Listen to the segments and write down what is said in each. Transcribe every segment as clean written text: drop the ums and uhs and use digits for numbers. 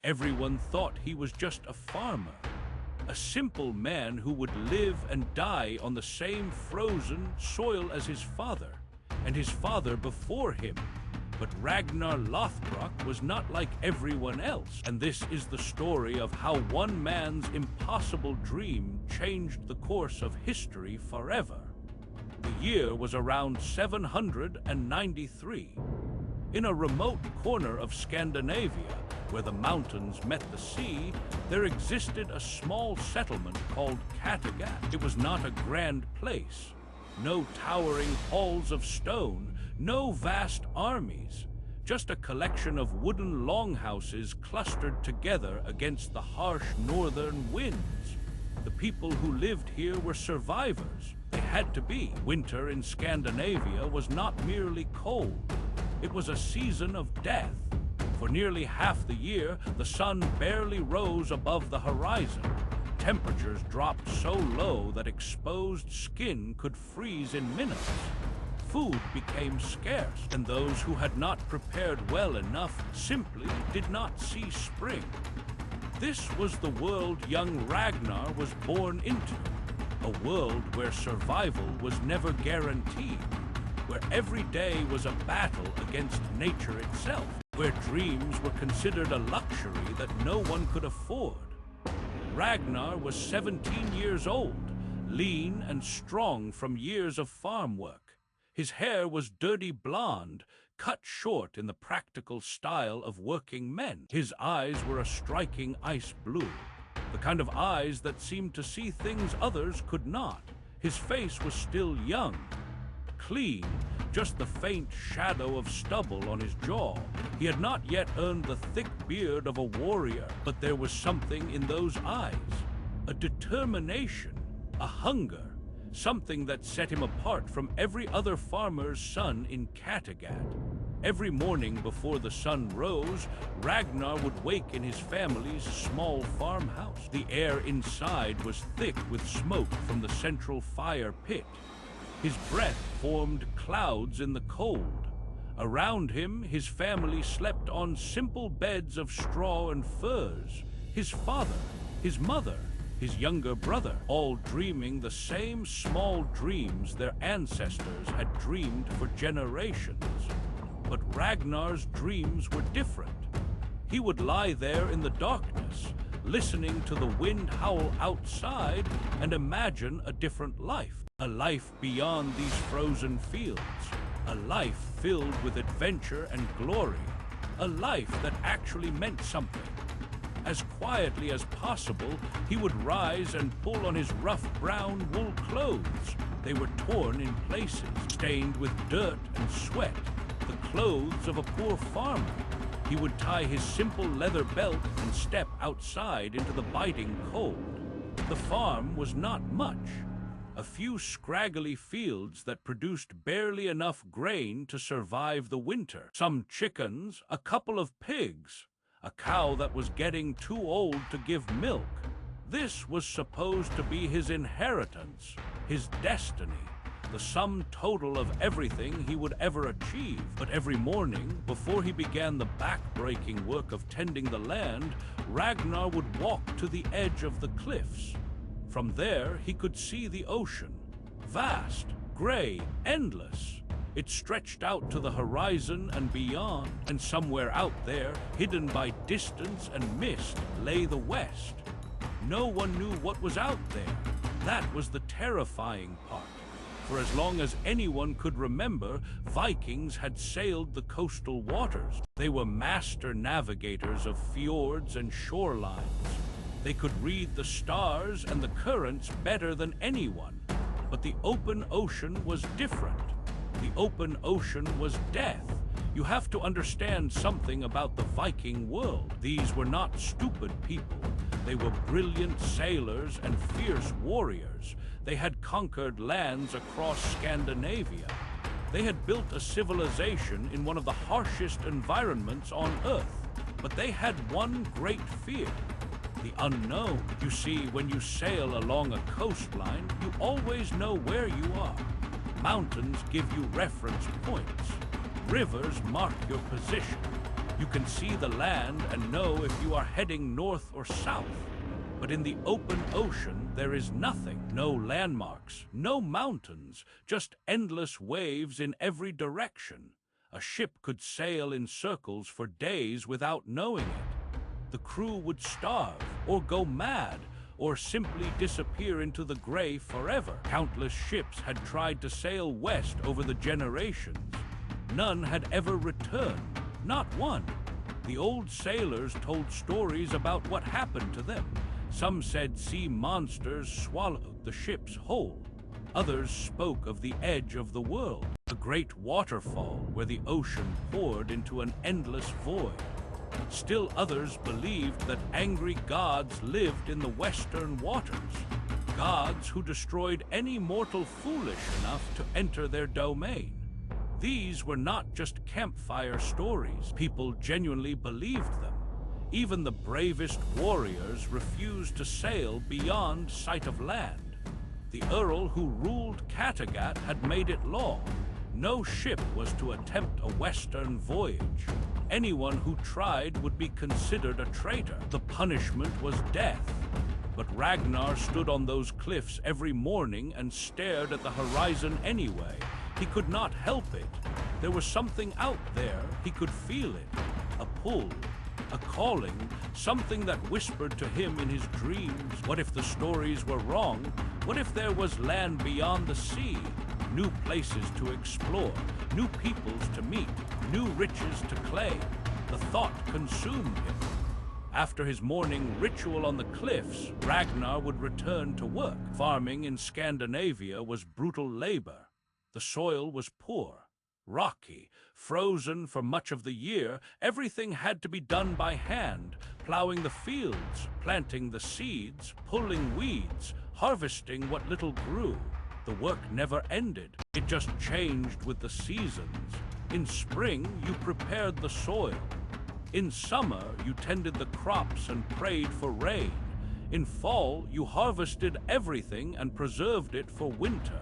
Everyone thought he was just a farmer, a simple man who would live and die on the same frozen soil as his father, and his father before him. But Ragnar Lothbrok was not like everyone else, and this is the story of how one man's impossible dream changed the course of history forever. The year was around 793. In a remote corner of Scandinavia, where the mountains met the sea, there existed a small settlement called Kattegat. It was not a grand place. No towering halls of stone, no vast armies, just a collection of wooden longhouses clustered together against the harsh northern winds. The people who lived here were survivors. They had to be. Winter in Scandinavia was not merely cold. It was a season of death. For nearly half the year, the sun barely rose above the horizon. Temperatures dropped so low that exposed skin could freeze in minutes. Food became scarce, and those who had not prepared well enough simply did not see spring. This was the world young Ragnar was born into, a world where survival was never guaranteed, where every day was a battle against nature itself, where dreams were considered a luxury that no one could afford. Ragnar was 17 years old, lean and strong from years of farm work. His hair was dirty blonde, cut short in the practical style of working men. His eyes were a striking ice blue, the kind of eyes that seemed to see things others could not. His face was still young, clean, just the faint shadow of stubble on his jaw. He had not yet earned the thick beard of a warrior, but there was something in those eyes, a determination, a hunger, something that set him apart from every other farmer's son in Kattegat. Every morning before the sun rose, Ragnar would wake in his family's small farmhouse. The air inside was thick with smoke from the central fire pit. His breath formed clouds in the cold. Around him, his family slept on simple beds of straw and furs. His father, his mother, his younger brother, all dreaming the same small dreams their ancestors had dreamed for generations. But Ragnar's dreams were different. He would lie there in the darkness, listening to the wind howl outside, and imagine a different life. A life beyond these frozen fields. A life filled with adventure and glory. A life that actually meant something. As quietly as possible, he would rise and pull on his rough brown wool clothes. They were torn in places, stained with dirt and sweat, the clothes of a poor farmer. He would tie his simple leather belt and step outside into the biting cold. The farm was not much. A few scraggly fields that produced barely enough grain to survive the winter. Some chickens, a couple of pigs, a cow that was getting too old to give milk. This was supposed to be his inheritance, his destiny, the sum total of everything he would ever achieve. But every morning, before he began the back-breaking work of tending the land, Ragnar would walk to the edge of the cliffs. From there, he could see the ocean, vast, gray, endless. It stretched out to the horizon and beyond, and somewhere out there, hidden by distance and mist, lay the west. No one knew what was out there. That was the terrifying part. For as long as anyone could remember, Vikings had sailed the coastal waters. They were master navigators of fjords and shorelines. They could read the stars and the currents better than anyone. But the open ocean was different. The open ocean was death. You have to understand something about the Viking world. These were not stupid people. They were brilliant sailors and fierce warriors. They had conquered lands across Scandinavia. They had built a civilization in one of the harshest environments on Earth. But they had one great fear: the unknown. You see, when you sail along a coastline, you always know where you are. Mountains give you reference points. Rivers mark your position. You can see the land and know if you are heading north or south. But in the open ocean, there is nothing. No landmarks, no mountains, just endless waves in every direction. A ship could sail in circles for days without knowing it. The crew would starve, or go mad, or simply disappear into the gray forever. Countless ships had tried to sail west over the generations. None had ever returned, not one. The old sailors told stories about what happened to them. Some said sea monsters swallowed the ships whole. Others spoke of the edge of the world, the great waterfall where the ocean poured into an endless void. Still others believed that angry gods lived in the western waters, gods who destroyed any mortal foolish enough to enter their domain. These were not just campfire stories. People genuinely believed them. Even the bravest warriors refused to sail beyond sight of land. The Earl who ruled Kattegat had made it law. No ship was to attempt a western voyage. Anyone who tried would be considered a traitor. The punishment was death. But Ragnar stood on those cliffs every morning and stared at the horizon anyway. He could not help it. There was something out there. He could feel it. A pull. A calling, something that whispered to him in his dreams. What if the stories were wrong? What if there was land beyond the sea? New places to explore, new peoples to meet, new riches to claim. The thought consumed him. After his morning ritual on the cliffs, Ragnar would return to work. Farming in Scandinavia was brutal labor. The soil was poor, rocky, frozen for much of the year. Everything had to be done by hand, plowing the fields, planting the seeds, pulling weeds, harvesting what little grew. The work never ended. It just changed with the seasons. In spring, you prepared the soil. In summer, you tended the crops and prayed for rain. In fall, you harvested everything and preserved it for winter.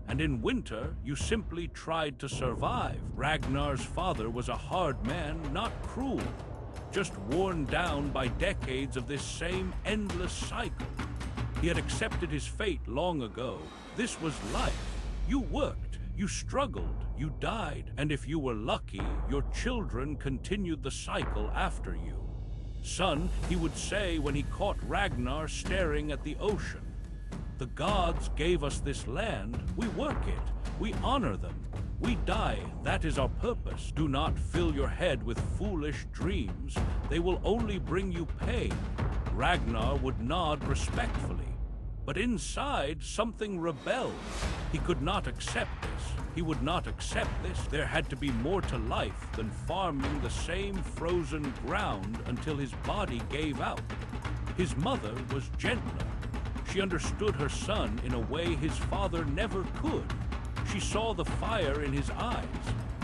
And in winter, you simply tried to survive. Ragnar's father was a hard man, not cruel, just worn down by decades of this same endless cycle. He had accepted his fate long ago. This was life. You worked, you struggled, you died, and if you were lucky, your children continued the cycle after you. Son, he would say when he caught Ragnar staring at the ocean. The gods gave us this land, we work it, we honor them. We die, that is our purpose. Do not fill your head with foolish dreams. They will only bring you pain. Ragnar would nod respectfully. But inside, something rebelled. He could not accept this. He would not accept this. There had to be more to life than farming the same frozen ground until his body gave out. His mother was gentler. She understood her son in a way his father never could. She saw the fire in his eyes,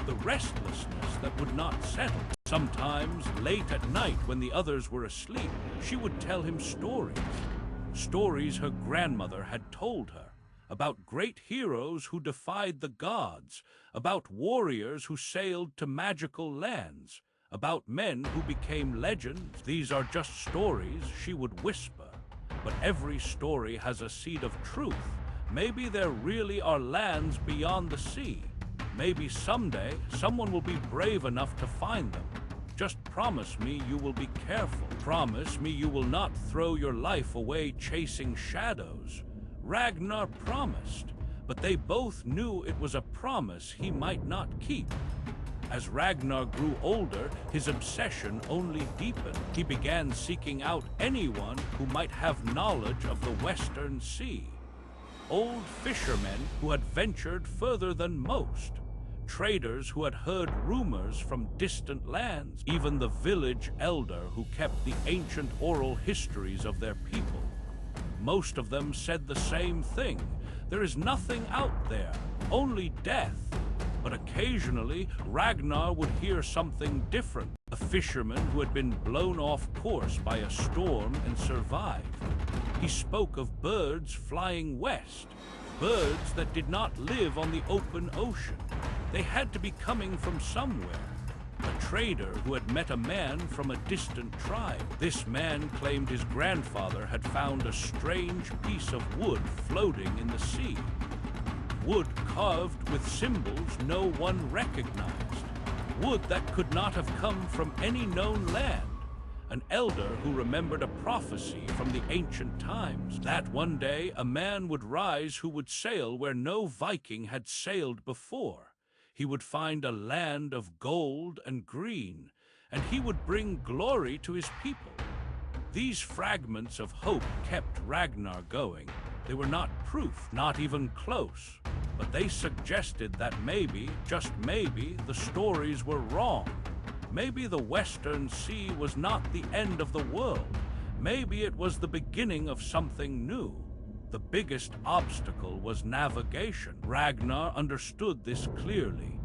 the restlessness that would not settle. Sometimes, late at night when the others were asleep, she would tell him stories. Stories her grandmother had told her, about great heroes who defied the gods, about warriors who sailed to magical lands, about men who became legends. These are just stories, she would whisper. But every story has a seed of truth. Maybe there really are lands beyond the sea. Maybe someday someone will be brave enough to find them. Just promise me you will be careful. Promise me you will not throw your life away chasing shadows. Ragnar promised, but they both knew it was a promise he might not keep. As Ragnar grew older, his obsession only deepened. He began seeking out anyone who might have knowledge of the Western Sea. Old fishermen who had ventured further than most. Traders who had heard rumors from distant lands. Even the village elder who kept the ancient oral histories of their people. Most of them said the same thing. There is nothing out there, only death. But occasionally, Ragnar would hear something different. A fisherman who had been blown off course by a storm and survived. He spoke of birds flying west, birds that did not live on the open ocean. They had to be coming from somewhere. a trader who had met a man from a distant tribe. This man claimed his grandfather had found a strange piece of wood floating in the sea. Wood carved with symbols no one recognized. Wood that could not have come from any known land. An elder who remembered a prophecy from the ancient times, that one day a man would rise who would sail where no Viking had sailed before. He would find a land of gold and green, and he would bring glory to his people. These fragments of hope kept Ragnar going. They were not proof, not even close, but they suggested that maybe, just maybe, the stories were wrong. Maybe the Western Sea was not the end of the world. Maybe it was the beginning of something new. The biggest obstacle was navigation. Ragnar understood this clearly.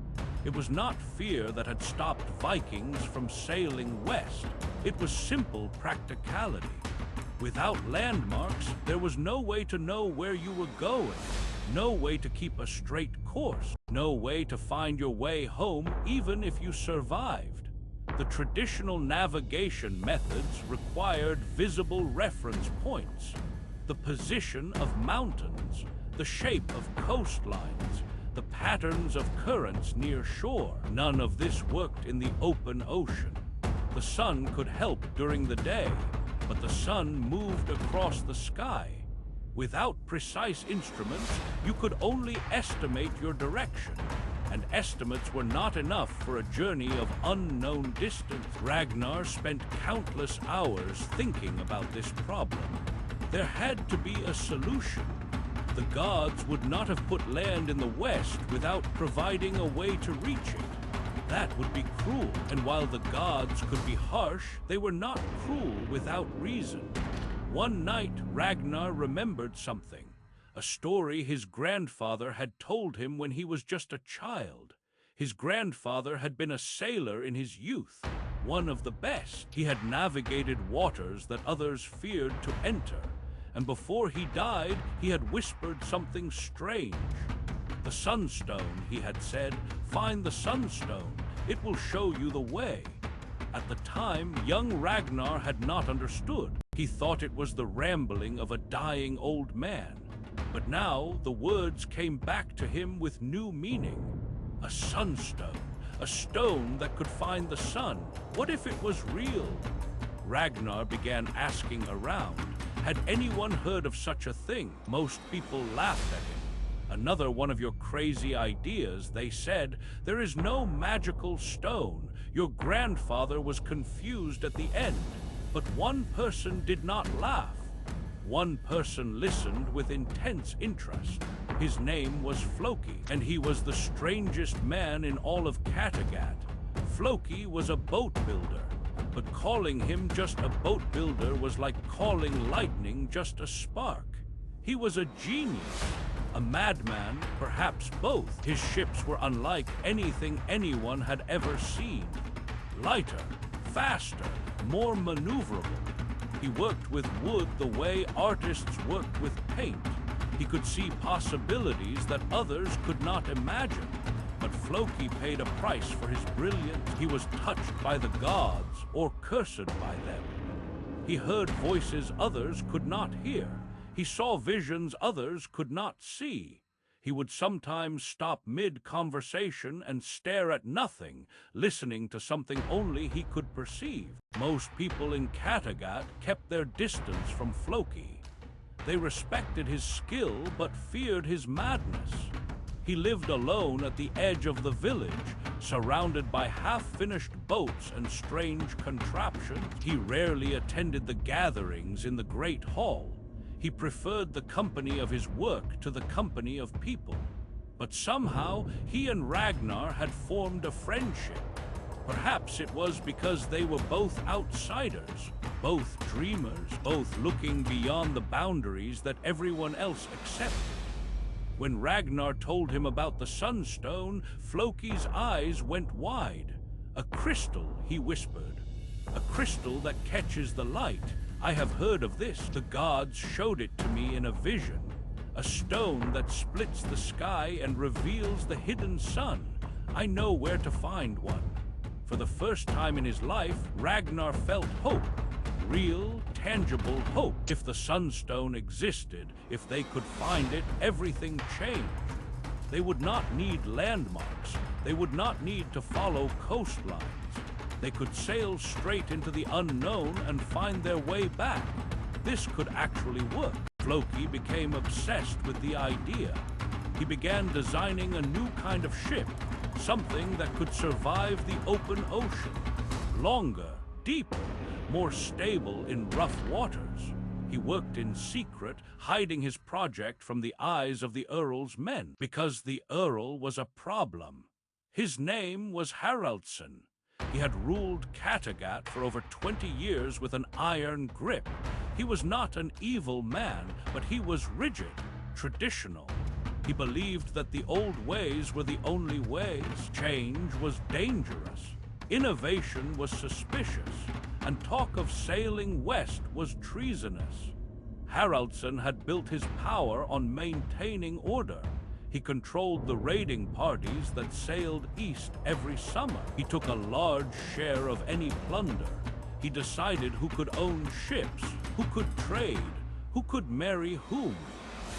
It was not fear that had stopped Vikings from sailing west. It was simple practicality. Without landmarks, there was no way to know where you were going, no way to keep a straight course, no way to find your way home even if you survived. The traditional navigation methods required visible reference points, the position of mountains, the shape of coastlines, the patterns of currents near shore. None of this worked in the open ocean. The sun could help during the day, but the sun moved across the sky. Without precise instruments, you could only estimate your direction, and estimates were not enough for a journey of unknown distance. Ragnar spent countless hours thinking about this problem. There had to be a solution. The gods would not have put land in the west without providing a way to reach it. That would be cruel, and while the gods could be harsh, they were not cruel without reason. One night, Ragnar remembered something. A story his grandfather had told him when he was just a child. His grandfather had been a sailor in his youth, one of the best. He had navigated waters that others feared to enter, and before he died, he had whispered something strange. The Sunstone, he had said, find the Sunstone. It will show you the way. At the time, young Ragnar had not understood. He thought it was the rambling of a dying old man. But now the words came back to him with new meaning. A sunstone, a stone that could find the sun. What if it was real? Ragnar began asking around. Had anyone heard of such a thing? Most people laughed at him. Another one of your crazy ideas, they said. There is no magical stone. Your grandfather was confused at the end. But one person did not laugh. One person listened with intense interest. His name was Floki, and he was the strangest man in all of Kattegat. Floki was a boat builder, but calling him just a boat builder was like calling lightning just a spark. He was a genius, a madman, perhaps both. His ships were unlike anything anyone had ever seen. Lighter, faster, more maneuverable. He worked with wood the way artists worked with paint. He could see possibilities that others could not imagine. But Floki paid a price for his brilliance. He was touched by the gods or cursed by them. He heard voices others could not hear. He saw visions others could not see. He would sometimes stop mid-conversation and stare at nothing, listening to something only he could perceive. Most people in Kattegat kept their distance from Floki. They respected his skill but feared his madness. He lived alone at the edge of the village, surrounded by half-finished boats and strange contraptions. He rarely attended the gatherings in the great hall. He preferred the company of his work to the company of people. But somehow, he and Ragnar had formed a friendship. Perhaps it was because they were both outsiders, both dreamers, both looking beyond the boundaries that everyone else accepted. When Ragnar told him about the Sunstone, Floki's eyes went wide. A crystal, he whispered. A crystal that catches the light. I have heard of this. The gods showed it to me in a vision. A stone that splits the sky and reveals the hidden sun. I know where to find one. For the first time in his life, Ragnar felt hope. Real, tangible hope. If the Sunstone existed, if they could find it, everything changed. They would not need landmarks. They would not need to follow coastlines. They could sail straight into the unknown and find their way back. This could actually work. Floki became obsessed with the idea. He began designing a new kind of ship, something that could survive the open ocean. Longer, deeper, more stable in rough waters. He worked in secret, hiding his project from the eyes of the Earl's men, because the Earl was a problem. His name was Haraldsson. He had ruled Kattegat for over 20 years with an iron grip. He was not an evil man, but he was rigid, traditional. He believed that the old ways were the only ways. Change was dangerous. Innovation was suspicious. And talk of sailing west was treasonous. Haraldsson had built his power on maintaining order. He controlled the raiding parties that sailed east every summer. He took a large share of any plunder. He decided who could own ships, who could trade, who could marry whom.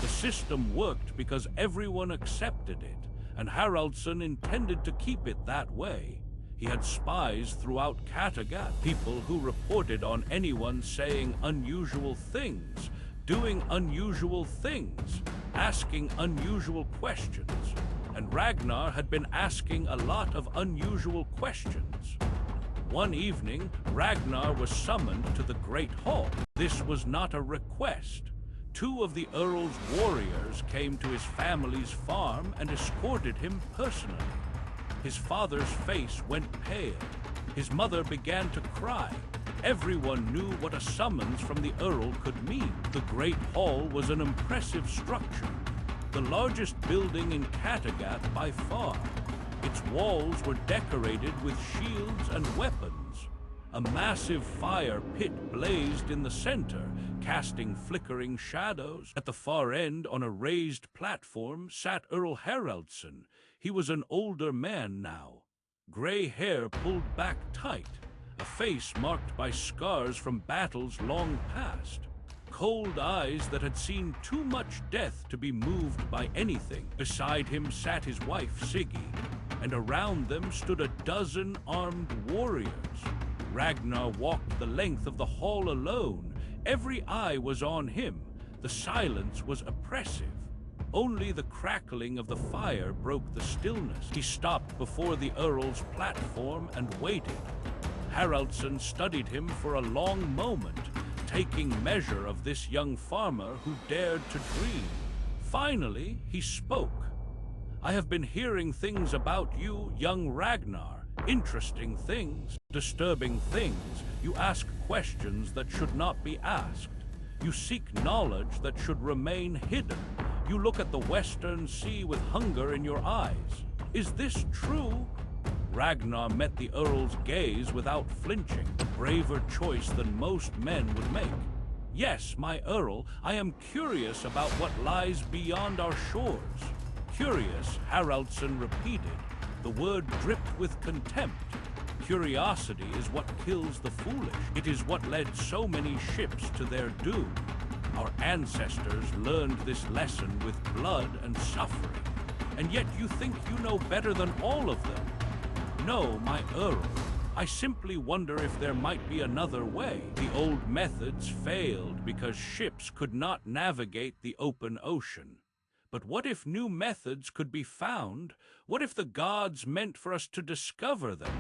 The system worked because everyone accepted it, and Haraldsson intended to keep it that way. He had spies throughout Kattegat, people who reported on anyone saying unusual things, doing unusual things, asking unusual questions. And Ragnar had been asking a lot of unusual questions. One evening, Ragnar was summoned to the Great Hall. This was not a request. 2 of the Earl's warriors came to his family's farm and escorted him personally. His father's face went pale. His mother began to cry. Everyone knew what a summons from the Earl could mean. The Great Hall was an impressive structure, the largest building in Kattegat by far. Its walls were decorated with shields and weapons. A massive fire pit blazed in the center, casting flickering shadows. At the far end, on a raised platform, sat Earl Haraldsson. He was an older man now. Gray hair pulled back tight, a face marked by scars from battles long past. Cold eyes that had seen too much death to be moved by anything. Beside him sat his wife Siggy, and around them stood a dozen armed warriors. Ragnar walked the length of the hall alone. Every eye was on him. The silence was oppressive. Only the crackling of the fire broke the stillness. He stopped before the Earl's platform and waited. Haraldsson studied him for a long moment, taking measure of this young farmer who dared to dream. Finally, he spoke. "I have been hearing things about you, young Ragnar. Interesting things, disturbing things. You ask questions that should not be asked. You seek knowledge that should remain hidden. You look at the Western Sea with hunger in your eyes. Is this true?" Ragnar met the Earl's gaze without flinching, a braver choice than most men would make. "Yes, my Earl, I am curious about what lies beyond our shores." "Curious," Haraldsson repeated. The word dripped with contempt. Curiosity is what kills the foolish. It is what led so many ships to their doom. Our ancestors learned this lesson with blood and suffering. And yet you think you know better than all of them. No, my Earl, I simply wonder if there might be another way. The old methods failed because ships could not navigate the open ocean. But what if new methods could be found? What if the gods meant for us to discover them?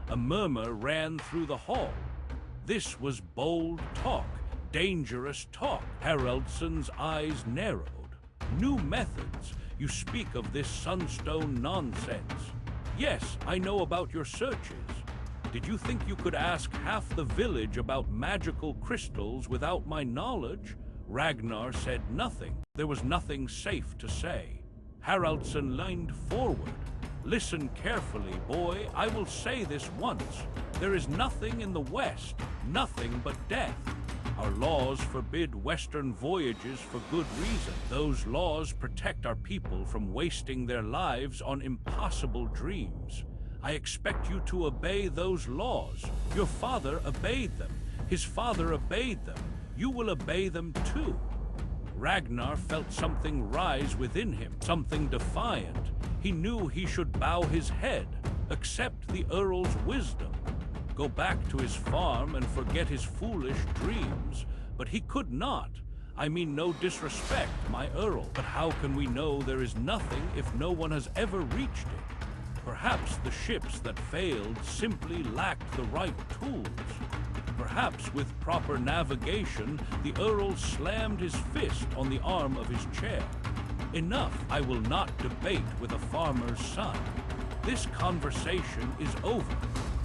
A murmur ran through the hall. This was bold talk, dangerous talk. Haraldsson's eyes narrowed. New methods? You speak of this sunstone nonsense. Yes, I know about your searches. Did you think you could ask half the village about magical crystals without my knowledge? Ragnar said nothing. There was nothing safe to say. Haraldsson leaned forward. "Listen carefully, boy. I will say this once. There is nothing in the West, nothing but death. Our laws forbid Western voyages for good reason. Those laws protect our people from wasting their lives on impossible dreams. I expect you to obey those laws. Your father obeyed them. His father obeyed them. You will obey them too." Ragnar felt something rise within him, something defiant. He knew he should bow his head, accept the Earl's wisdom, go back to his farm and forget his foolish dreams. But he could not. I mean no disrespect, my Earl, but how can we know there is nothing if no one has ever reached it? Perhaps the ships that failed simply lacked the right tools. Perhaps with proper navigation, the Earl slammed his fist on the arm of his chair. Enough, I will not debate with a farmer's son. This conversation is over.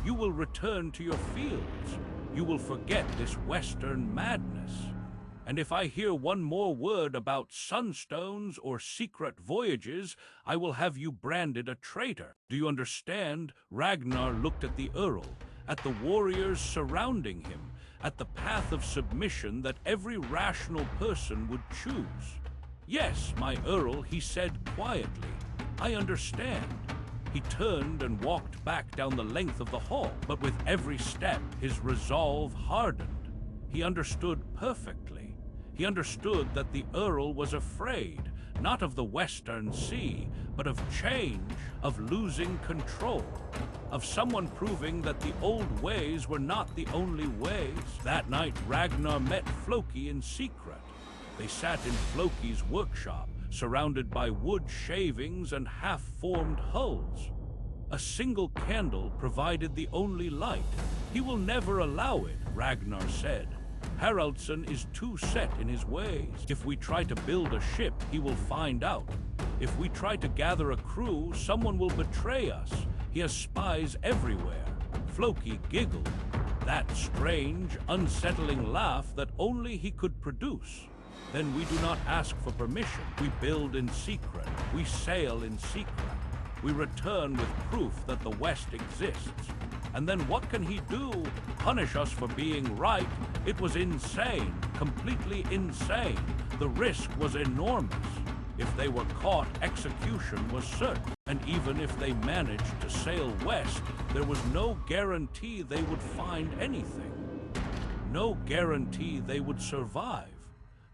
You will return to your fields. You will forget this Western madness. And if I hear one more word about sunstones or secret voyages, I will have you branded a traitor. Do you understand? Ragnar looked at the Earl, at the warriors surrounding him, at the path of submission that every rational person would choose. "Yes, my Earl," he said quietly. "I understand." He turned and walked back down the length of the hall, but with every step, his resolve hardened. He understood perfectly. He understood that the Earl was afraid, not of the Western Sea, but of change, of losing control, of someone proving that the old ways were not the only ways. That night, Ragnar met Floki in secret. They sat in Floki's workshop, surrounded by wood shavings and half-formed hulls. A single candle provided the only light. "He will never allow it," Ragnar said. "Haraldsson is too set in his ways. If we try to build a ship, he will find out. If we try to gather a crew, someone will betray us. He has spies everywhere." Floki giggled, that strange, unsettling laugh that only he could produce. "Then we do not ask for permission. We build in secret. We sail in secret. We return with proof that the West exists. And then what can he do? Punish us for being right? It was insane, completely insane. The risk was enormous. If they were caught, execution was certain. And even if they managed to sail west, there was no guarantee they would find anything. No guarantee they would survive.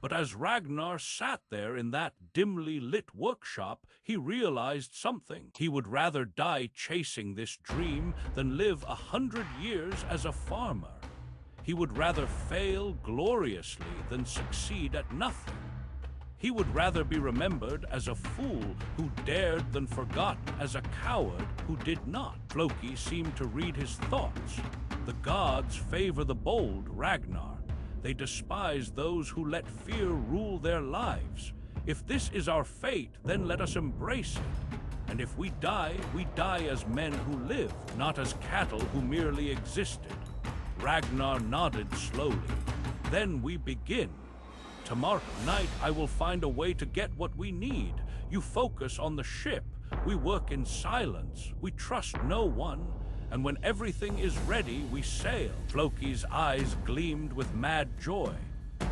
But as Ragnar sat there in that dimly lit workshop, he realized something. He would rather die chasing this dream than live 100 years as a farmer. He would rather fail gloriously than succeed at nothing. He would rather be remembered as a fool who dared than forgotten as a coward who did not. Floki seemed to read his thoughts. The gods favor the bold, Ragnar. They despise those who let fear rule their lives. If this is our fate, then let us embrace it. And if we die as men who live, not as cattle who merely existed. Ragnar nodded slowly. "Then we begin. Tomorrow night I will find a way to get what we need. You focus on the ship. We work in silence. We trust no one. And when everything is ready, we sail." Floki's eyes gleamed with mad joy.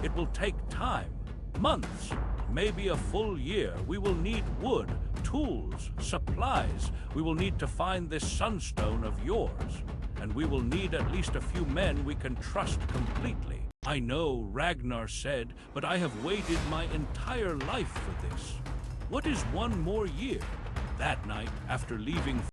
"It will take time, months, maybe a full year. We will need wood, tools, supplies. We will need to find this sunstone of yours. And we will need at least a few men we can trust completely." "I know," Ragnar said, "but I have waited my entire life for this. What is one more year?" That night, after leaving